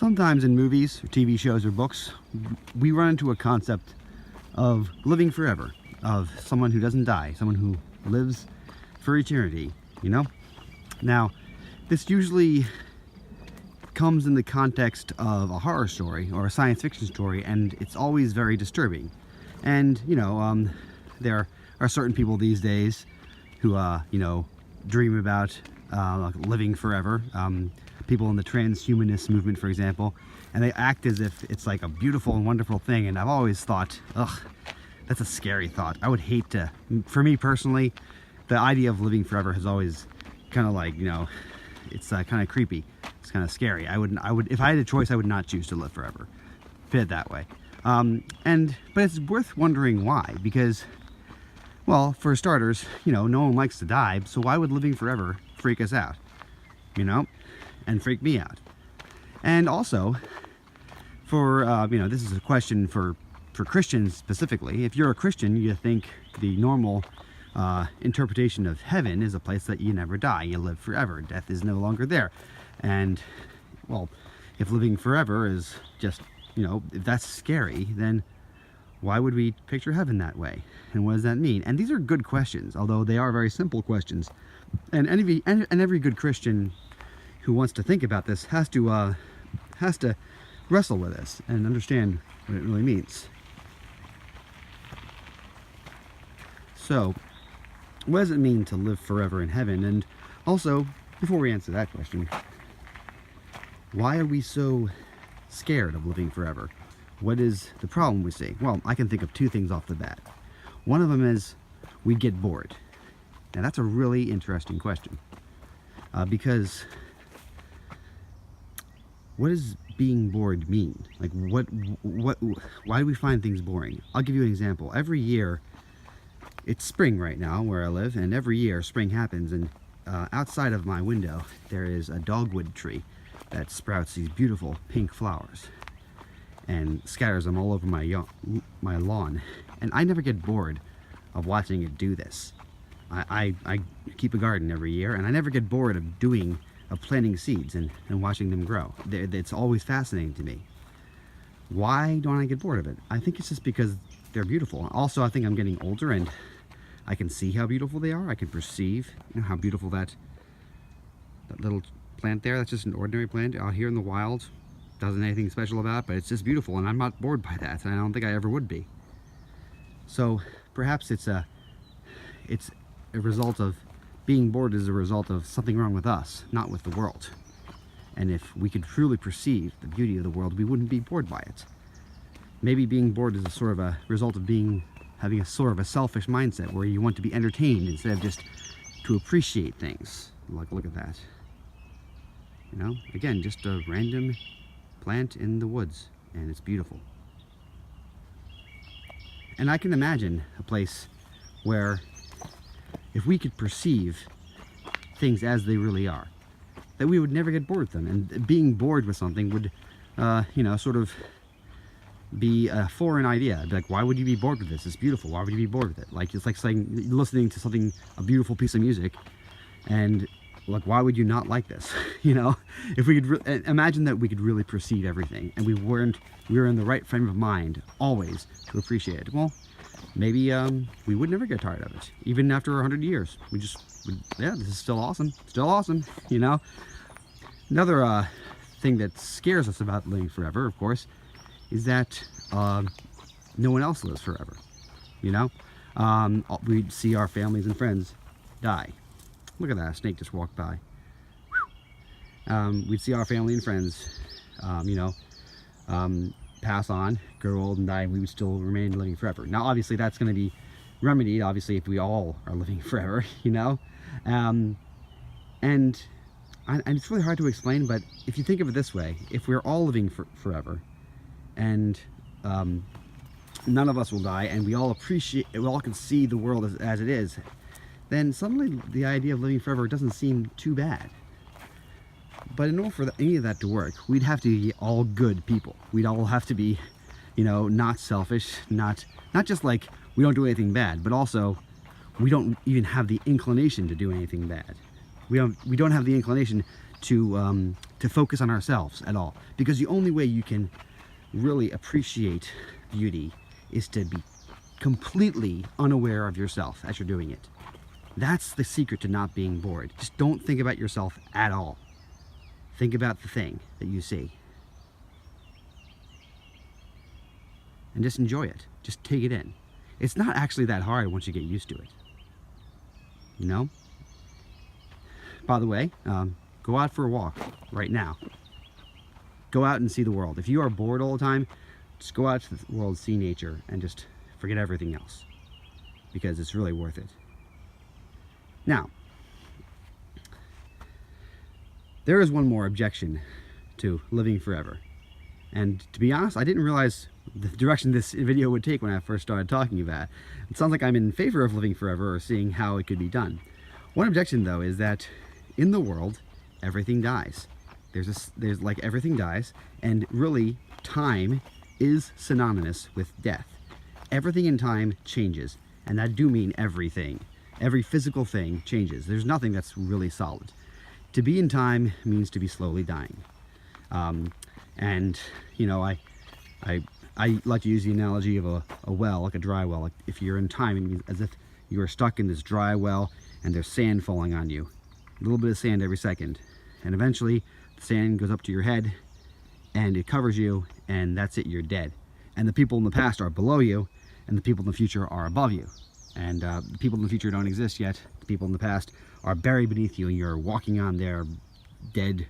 Sometimes in movies or TV shows or books, we run into a concept of living forever, of someone who doesn't die, someone who lives for eternity, you know? Now, this usually comes in the context of a horror story or a science fiction story, and it's always very disturbing. And, there are certain people these days who, dream about living forever. People in the transhumanist movement, for example, and they act as if it's like a beautiful and wonderful thing. And I've always thought, ugh, that's a scary thought. I would hate to, for me personally, the idea of living forever has always kind of like, it's kind of creepy. It's kind of scary. I would, if I had a choice, I would not choose to live forever. Put it that way. But it's worth wondering why, because, well, for starters, no one likes to die, so why would living forever freak us out, and freak me out? And also, for, this is a question for Christians specifically. If you're a Christian, you think the normal interpretation of heaven is a place that you never die, you live forever, death is no longer there. And, well, if living forever is just, if that's scary, then why would we picture heaven that way? And what does that mean? And these are good questions, although they are very simple questions. And every good Christian who wants to think about this has to wrestle with this and understand what it really means. So, what does it mean to live forever in heaven? And also, before we answer that question, why are we so scared of living forever? What is the problem we see? Well, I can think of two things off the bat. One of them is we get bored. Now that's a really interesting question, because what does being bored mean? Like why do we find things boring? I'll give you an example. Every year, it's spring right now where I live, and every year spring happens, and outside of my window there is a dogwood tree that sprouts these beautiful pink flowers and scatters them all over my lawn. And I never get bored of watching it do this. I keep a garden every year, and I never get bored of planting seeds and watching them grow. It's always fascinating to me. Why don't I get bored of it? I think it's just because they're beautiful. Also, I think I'm getting older, and I can see how beautiful they are. I can perceive how beautiful that little plant there, that's just an ordinary plant out here in the wild. Doesn't anything special about it, but it's just beautiful, and I'm not bored by that, and I don't think I ever would be. So perhaps it's a result of being bored is a result of something wrong with us, not with the world. And if we could truly perceive the beauty of the world, we wouldn't be bored by it. Maybe being bored is a sort of a result of having a sort of a selfish mindset where you want to be entertained instead of just to appreciate things. Like, look at that. Again, just a random plant in the woods, and it's beautiful. And I can imagine a place where if we could perceive things as they really are, that we would never get bored with them. And being bored with something would, sort of be a foreign idea. Be like, why would you be bored with this? It's beautiful. Why would you be bored with it? Like, it's like saying, listening to something, a beautiful piece of music, and like, why would you not like this? If we could imagine that we could really perceive everything, and we were in the right frame of mind always to appreciate it. Well, maybe we would never get tired of it, even after 100 years. Yeah, this is still awesome, Another thing that scares us about living forever, of course, is that no one else lives forever. We'd see our families and friends die. Look at that, a snake just walked by. We'd see our family and friends, pass on, grow old and die, and we would still remain living forever. Now, obviously, that's going to be remedied, obviously, if we all are living forever, And it's really hard to explain, but if you think of it this way, if we're all living forever, and none of us will die, and we all can see the world as it is, then suddenly the idea of living forever doesn't seem too bad. But in order for any of that to work, we'd have to be all good people. We'd all have to be, not selfish, not just like we don't do anything bad, but also we don't even have the inclination to do anything bad. We don't have the inclination to to focus on ourselves at all. Because the only way you can really appreciate beauty is to be completely unaware of yourself as you're doing it. That's the secret to not being bored. Just don't think about yourself at all. Think about the thing that you see. And just enjoy it. Just take it in. It's not actually that hard once you get used to it. You know? By the way, go out for a walk right now. Go out and see the world. If you are bored all the time, just go out to the world, see nature, and just forget everything else. Because it's really worth it. Now, there is one more objection to living forever. And to be honest, I didn't realize the direction this video would take when I first started talking about it. It sounds like I'm in favor of living forever or seeing how it could be done. One objection, though, is that in the world, everything dies. There's like everything dies, and really, time is synonymous with death. Everything in time changes, and that do mean everything. Every physical thing changes. There's nothing that's really solid. To be in time means to be slowly dying. And, you know, I like to use the analogy of a well, like a dry well. Like if you're in time, it means as if you are stuck in this dry well and there's sand falling on you. A little bit of sand every second. And eventually, the sand goes up to your head and it covers you, and that's it, you're dead. And the people in the past are below you, and the people in the future are above you. And the people in the future don't exist yet. The people in the past are buried beneath you, and you're walking on their dead,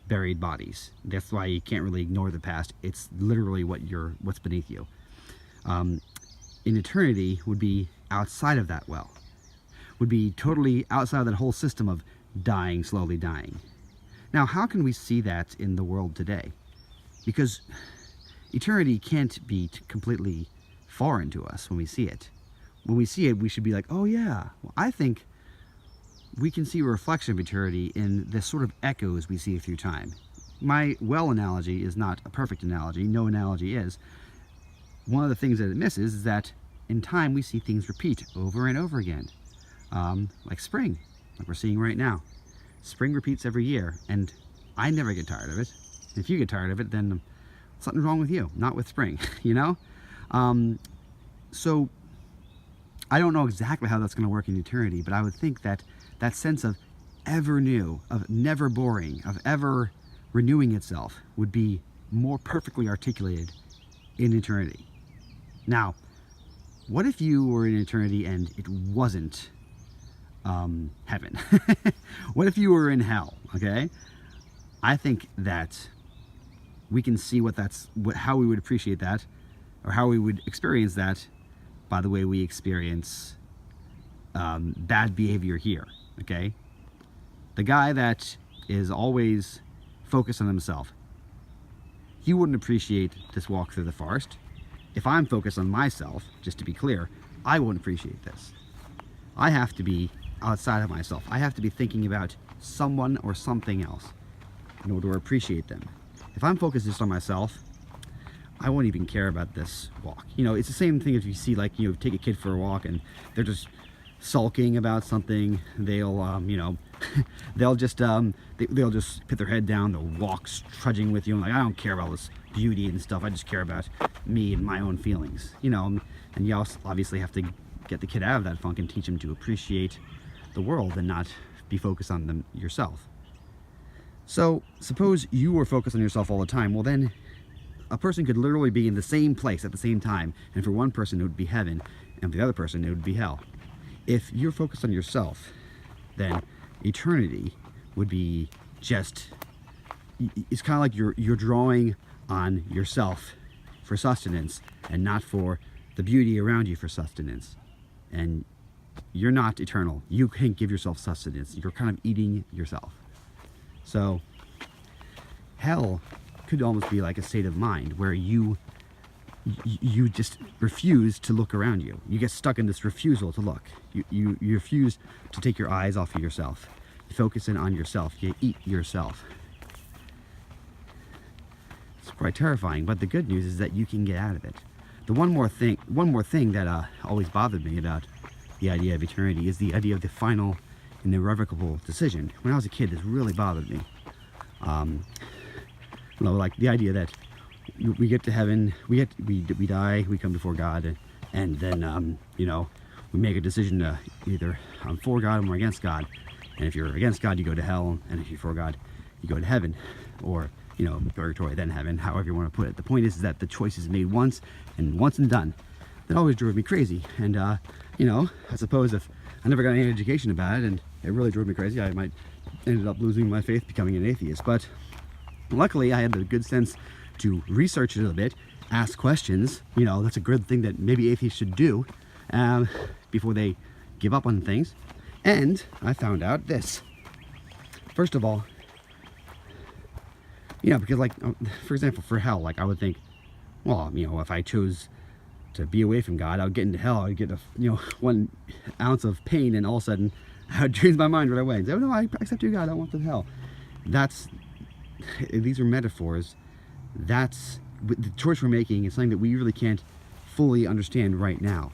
buried bodies. That's why you can't really ignore the past. It's literally what's beneath you. In eternity would be outside of that well. Would be totally outside of that whole system of dying, slowly dying. Now, how can we see that in the world today? Because eternity can't be completely foreign to us when we see it. When we see it, we should be like, oh yeah, well, I think we can see a reflection of eternity in the sort of echoes we see through time. My well analogy is not a perfect analogy. No analogy is. One of the things that it misses is that in time we see things repeat over and over again. Like spring, like we're seeing right now. Spring repeats every year, and I never get tired of it. If you get tired of it, then something's wrong with you, not with spring, you know? So I don't know exactly how that's going to work in eternity, but I would think that that sense of ever new, of never boring, of ever renewing itself would be more perfectly articulated in eternity. Now, what if you were in eternity and it wasn't heaven? What if you were in hell? Okay, I think that we can see how we would appreciate that, or how we would experience that, by the way we experience bad behavior here. Okay, the guy that is always focused on himself, he wouldn't appreciate this walk through the forest. If I'm focused on myself, just to be clear, I won't appreciate this. I have to be outside of myself. I have to be thinking about someone or something else in order to appreciate them. If I'm focused just on myself, I won't even care about this walk. You know, it's the same thing if you see, like, you know, take a kid for a walk and they're just sulking about something. They'll, you know, they'll just put their head down, they'll walk trudging with you, and like, I don't care about this beauty and stuff, I just care about me and my own feelings, you know. And you also obviously have to get the kid out of that funk and teach him to appreciate the world and not be focused on them yourself. So suppose you were focused on yourself all the time. Well, then a person could literally be in the same place at the same time, and for one person it would be heaven, and for the other person it would be hell. If you're focused on yourself, then eternity would be just, it's kind of like you're drawing on yourself for sustenance and not for the beauty around you for sustenance. And you're not eternal. You can't give yourself sustenance. You're kind of eating yourself. So hell could almost be like a state of mind where you just refuse to look around you. You get stuck in this refusal to look. You refuse to take your eyes off of yourself. You focus in on yourself. You eat yourself. It's quite terrifying, but the good news is that you can get out of it. The one more thing that always bothered me about the idea of eternity is the idea of the final and irrevocable decision. When I was a kid, this really bothered me. Like the idea that we get to heaven, we die, we come before God, and then we make a decision to either I'm for God or I'm against God. And if you're against God, you go to hell, and if you're for God, you go to heaven, or purgatory, then heaven, however you want to put it. The point is that the choice is made once and done. That always drove me crazy, and I suppose if I never got any education about it, and it really drove me crazy, I might ended up losing my faith, becoming an atheist. But luckily, I had the good sense to research it a little bit, ask questions. That's a good thing that maybe atheists should do before they give up on things. And I found out this. First of all, because like, for example, for hell, like I would think, well, if I chose to be away from God, I would get into hell, I'd get 1 ounce of pain, and all of a sudden I would change my mind right away and say, oh no, I accept you, God, I want the hell. These are metaphors. That's the choice we're making is something that we really can't fully understand right now.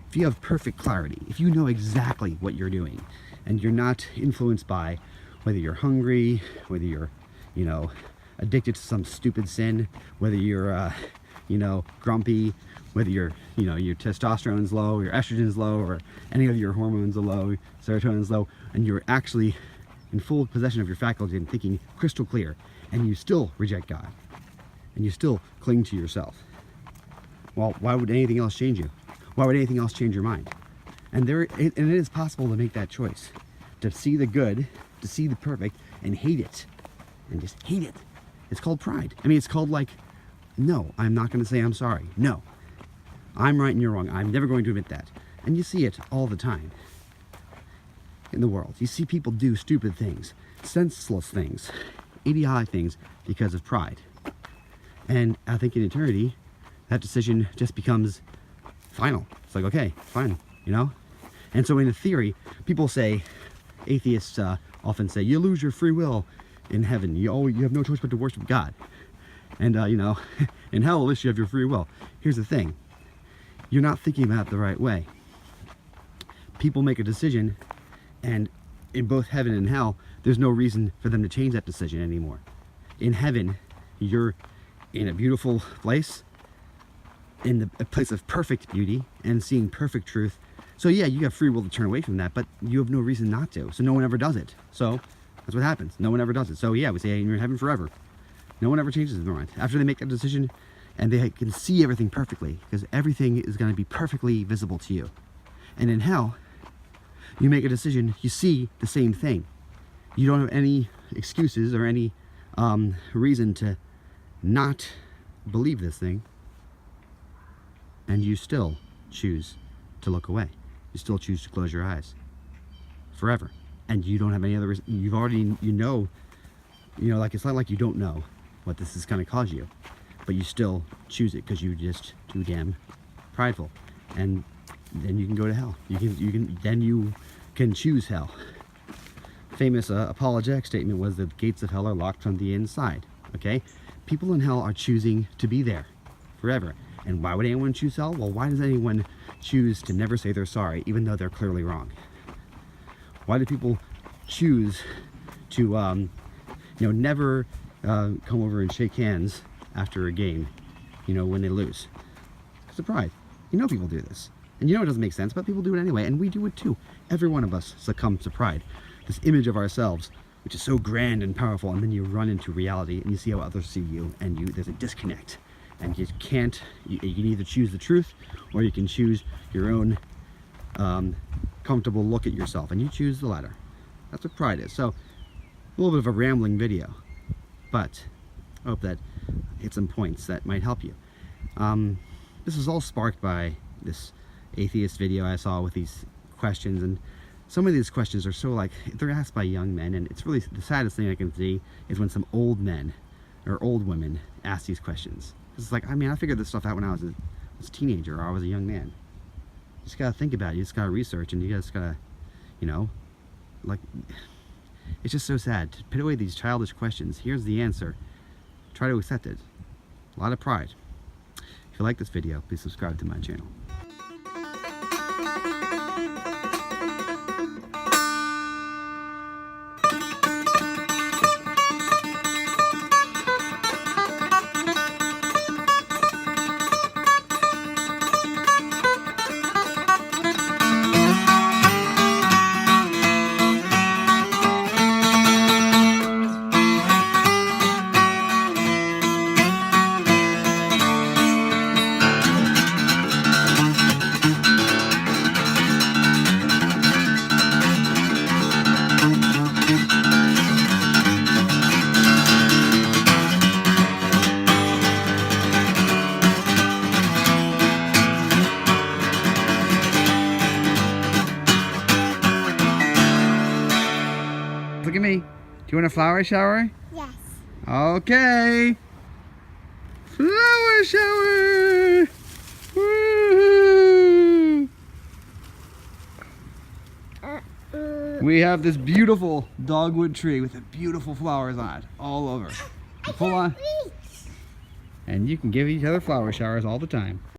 If you have perfect clarity, if you know exactly what you're doing, and you're not influenced by whether you're hungry, whether you're, addicted to some stupid sin, whether you're, grumpy, whether your testosterone's low, your estrogen's low, or any of your hormones are low, serotonin's low, and you're actually in full possession of your faculty and thinking crystal clear, and you still reject God, and you still cling to yourself. Well, why would anything else change you? Why would anything else change your mind? And it is possible to make that choice, to see the good, to see the perfect, and hate it, and just hate it. It's called pride. I mean, it's called like, no, I'm not going to say I'm sorry. No, I'm right and you're wrong. I'm never going to admit that. And you see it all the time in the world. You see people do stupid things, senseless things, idiotic things because of pride. And I think in eternity, that decision just becomes final. It's like, okay, fine, And so in the theory, people say, atheists often say, you lose your free will in heaven. You have no choice but to worship God. And, in hell, at least you have your free will. Here's the thing. You're not thinking about it the right way. People make a decision, and in both heaven and hell, there's no reason for them to change that decision anymore. In heaven, you're in a beautiful place, in a place of perfect beauty, and seeing perfect truth. So yeah, you have free will to turn away from that, but you have no reason not to. So no one ever does it. So that's what happens. No one ever does it. So yeah, we say you're in heaven forever. No one ever changes their mind. After they make that decision, and they can see everything perfectly, because everything is going to be perfectly visible to you. And in hell, you make a decision, you see the same thing. You don't have any excuses or any reason to not believe this thing, and you still choose to look away. You still choose to close your eyes forever, and you don't have any other reason. You've already, like, it's not like you don't know what this is going to cause you, but you still choose it because you're just too damn prideful. And then you can go to hell. Then you can choose hell. Famous apologetic statement was that the gates of hell are locked from the inside. Okay, people in hell are choosing to be there forever. And why would anyone choose hell? Well, why does anyone choose to never say they're sorry, even though they're clearly wrong? Why do people choose to never come over and shake hands after a game, when they lose? Because of pride. People do this. And it doesn't make sense, but people do it anyway, and we do it too. Every one of us succumbs to pride. This image of ourselves, which is so grand and powerful, and then you run into reality, and you see how others see you, and there's a disconnect. And you can't, you can either choose the truth, or you can choose your own comfortable look at yourself, and you choose the latter. That's what pride is. So, a little bit of a rambling video, but I hope that hit some points that might help you. This was all sparked by this atheist video I saw with these questions, and some of these questions are so, like, they're asked by young men, and it's really the saddest thing I can see is when some old men or old women ask these questions. It's like, I figured this stuff out when I was a teenager, or I was a young man. You just gotta think about it, you just gotta research, and you just gotta, like, it's just so sad to put away these childish questions. Here's the answer. Try to accept it. A lot of pride. If you like this video, please subscribe to my channel. look at me. Do you want a flower shower? Yes. Okay. Flower shower! Woo! We have this beautiful dogwood tree with the beautiful flowers on it all over. Pull on. And you can give each other flower showers all the time.